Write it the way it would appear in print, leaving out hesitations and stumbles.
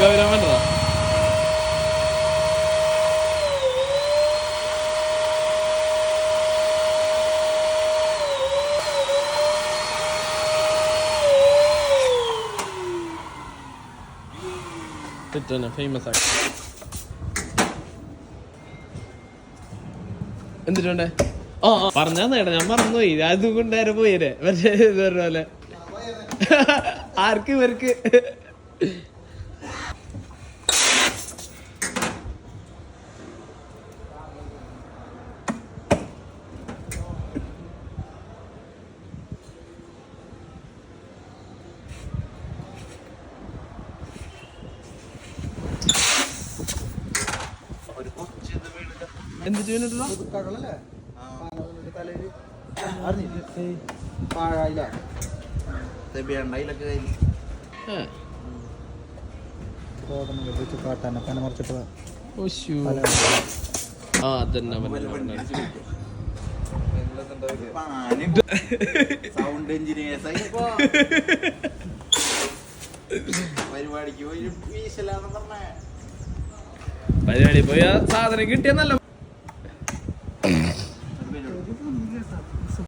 ഗൗരവം വേണ്ടോ? ഫേമസ് ആക്കി എന്തിട്ടുണ്ടേ? ഓ പറഞ്ഞാ നേടാ, ഞാൻ മറന്നുപോയി. അതുകൊണ്ട് നേരെ പോയില്ലേ പക്ഷേ ഇത് പറഞ്ഞ പോലെ ആർക്ക് ഇവർക്ക് എന്തിട്ട് പരിപാടി പോയ സാധനം കിട്ടിയെന്നല്ല